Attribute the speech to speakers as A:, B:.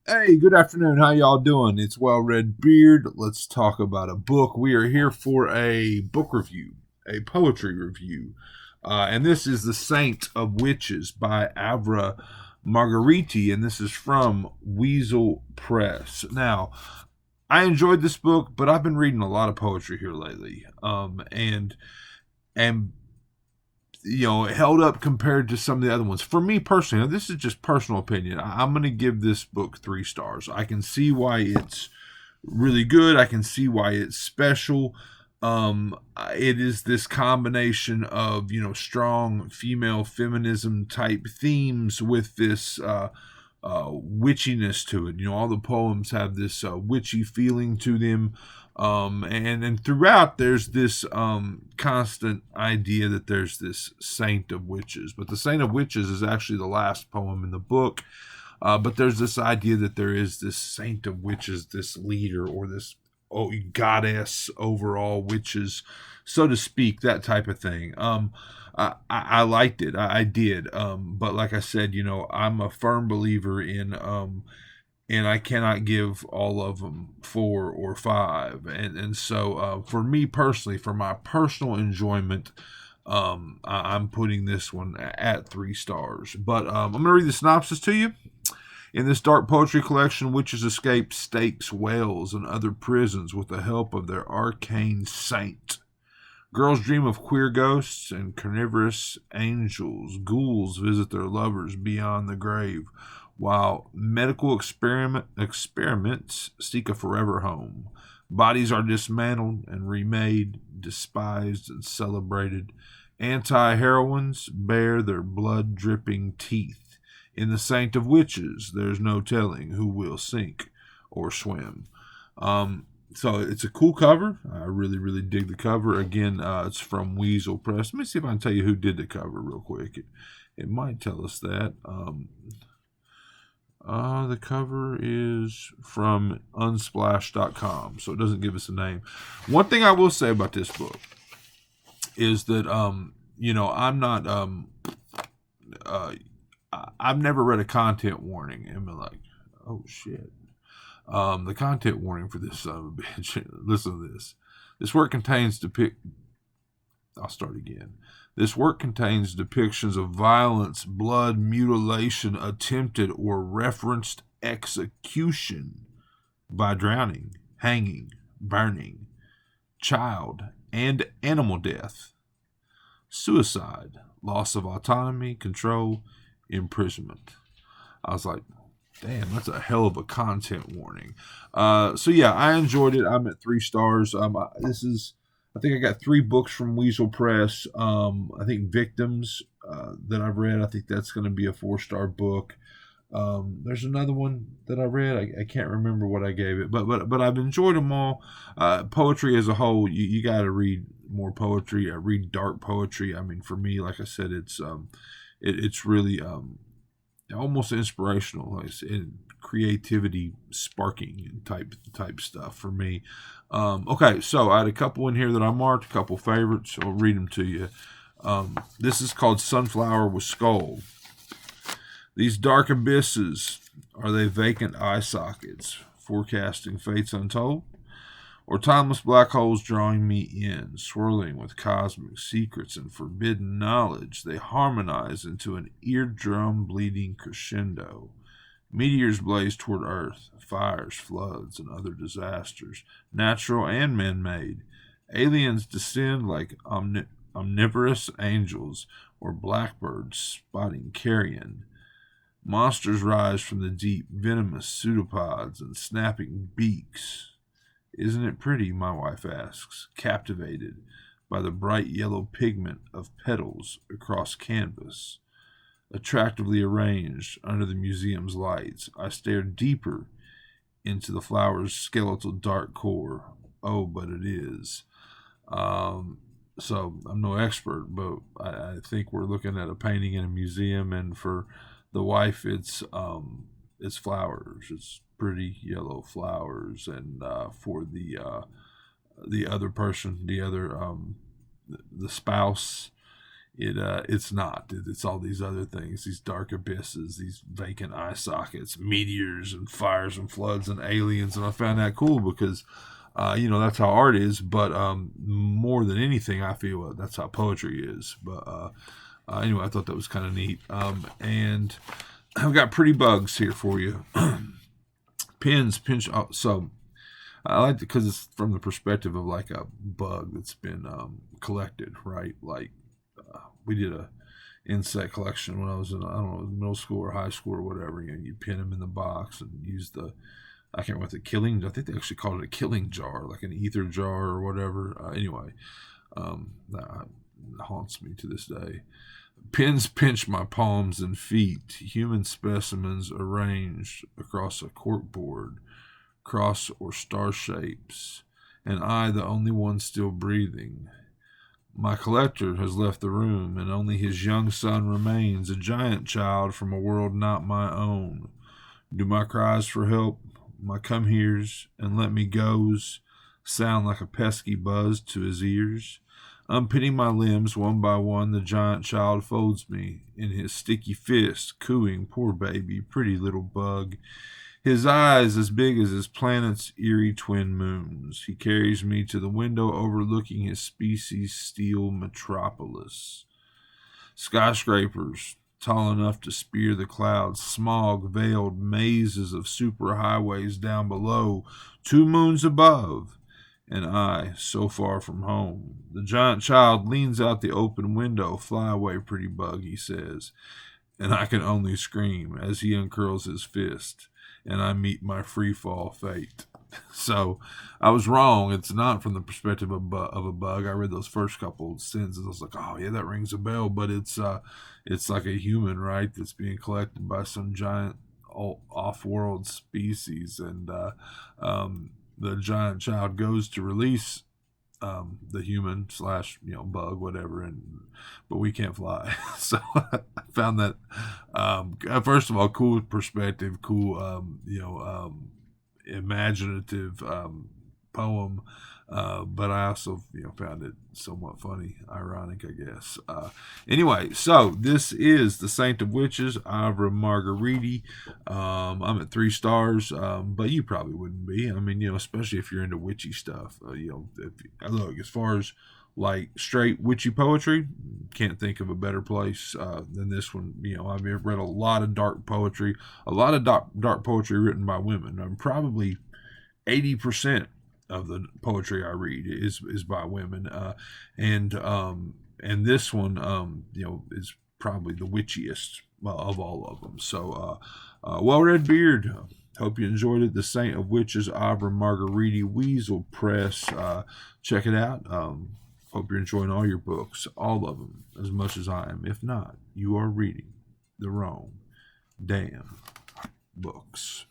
A: Hey, good afternoon. How y'all doing? It's Well Red Beard. Let's talk about a book. We are here for a book review, a poetry review. And this is The Saint of Witches by Avra Margariti, and this is from Weasel Press. Now, I enjoyed this book, but I've been reading a lot of poetry here lately. And held up compared to some of the other ones. For me personally, now this is just personal opinion. I'm going to give this book 3 stars. I can see why it's really good. I can see why it's special. It is this combination of strong female feminism type themes with this witchiness to it. All the poems have this witchy feeling to them. And throughout there's this constant idea that there's this saint of witches, but the saint of witches is actually the last poem in the book. But there's this idea that there is this saint of witches, this leader, or this goddess over all witches, so to speak, that type of thing. I liked it. I did. But like I said, I'm a firm believer in and I cannot give all of them 4 or 5. And so for me personally, for my personal enjoyment, I'm putting this one at 3 stars. But I'm going to read the synopsis to you. In this dark poetry collection, witches escape stakes, whales, and other prisons with the help of their arcane saint. Girls dream of queer ghosts and carnivorous angels. Ghouls visit their lovers beyond the grave, while medical experiments seek a forever home. Bodies are dismantled and remade, despised and celebrated. Anti-heroines bare their blood-dripping teeth. In the Saint of Witches, there's no telling who will sink or swim. So it's a cool cover. I really, really dig the cover. Again, it's from Weasel Press. Let me see if I can tell you who did the cover real quick. It might tell us that. The cover is from unsplash.com, so it doesn't give us a name. One thing I will say about this book is that, I'm not, I've never read a content warning and been like, oh shit. The content warning for this son of a bitch. Listen to this. This work contains I'll start again. This work contains depictions of violence, blood, mutilation, attempted or referenced execution by drowning, hanging, burning, child and animal death, suicide, loss of autonomy, control, imprisonment. I was like, damn, that's a hell of a content warning. So yeah, I enjoyed it. I'm at 3 stars. I think I got 3 books from Weasel Press. I think Victims that I've read. I think that's going to be a 4-star book. There's another one that I read. I can't remember what I gave it, but I've enjoyed them all. Poetry as a whole, you got to read more poetry. I read dark poetry. I mean, for me, like I said, it's really almost inspirational, like creativity sparking type stuff for me. Okay, so I had a couple in here that I marked, a couple favorites. I'll read them to you. This is called Sunflower with Skull. These dark abysses, are they vacant eye sockets, forecasting fates untold? Or timeless black holes drawing me in, swirling with cosmic secrets and forbidden knowledge? They harmonize into an eardrum bleeding crescendo. Meteors blaze toward Earth, fires, floods, and other disasters, natural and man-made. Aliens descend like omnivorous angels, or blackbirds spotting carrion. Monsters rise from the deep, venomous pseudopods and snapping beaks. Isn't it pretty, my wife asks, captivated by the bright yellow pigment of petals across canvas. Attractively arranged under the museum's lights, I stare deeper into the flower's skeletal dark core. Oh, but it is. So I'm no expert, but I think we're looking at a painting in a museum, and for the wife, it's flowers. It's pretty yellow flowers, and for the other person, the spouse, it's not. It's all these other things, these dark abysses, these vacant eye sockets, meteors and fires and floods and aliens. And I found that cool because, that's how art is. But more than anything, I feel that's how poetry is. But anyway, I thought that was kind of neat. And I've got pretty bugs here for you. Pins, pinch. So I like it because it's from the perspective of like a bug that's been collected, right? Like we did a insect collection when I was in, I don't know, middle school or high school or whatever. You pin them in the box and use I can't remember what the killing. I think they actually called it a killing jar, like an ether jar or whatever. Anyway, that haunts me to this day. Pins pinch my palms and feet. Human specimens arranged across a corkboard, cross or star shapes, and I the only one still breathing. My collector has left the room, and only his young son remains, a giant child from a world not my own. Do my cries for help, my come heres, and let me goes sound like a pesky buzz to his ears? Unpinning my limbs one by one, the giant child folds me in his sticky fist, cooing, poor baby, pretty little bug. His eyes as big as his planet's eerie twin moons. He carries me to the window overlooking his species' steel metropolis. Skyscrapers tall enough to spear the clouds, smog-veiled mazes of superhighways down below, 2 moons above, and I so far from home. The giant child leans out the open window. Fly away, pretty bug, he says, and I can only scream as he uncurls his fist, and I meet my free fall fate. So I was wrong. It's not from the perspective of a bug. I read those first couple sentences. I was like, oh yeah, that rings a bell. But it's like a human, right? That's being collected by some giant off-world species, and the giant child goes to release the human slash bug, whatever, but we can't fly. So I found that first of all, cool perspective, cool imaginative poem, but I also found it somewhat funny, ironic, I guess. Anyway, so this is The Saint of Witches, Avra Margariti. I'm at 3 stars, but you probably wouldn't be. I mean, especially if you're into witchy stuff. Look, as far as like straight witchy poetry, can't think of a better place than this one. I've read a lot of dark poetry, a lot of dark poetry written by women. Probably 80% of the poetry I read is by women, and this one, is probably the witchiest of all of them. So, well, Redbeard, hope you enjoyed it. The Saint of Witches, Avra Margariti, Weasel Press. Check it out. Hope you're enjoying all your books, all of them, as much as I am. If not, you are reading the wrong damn books.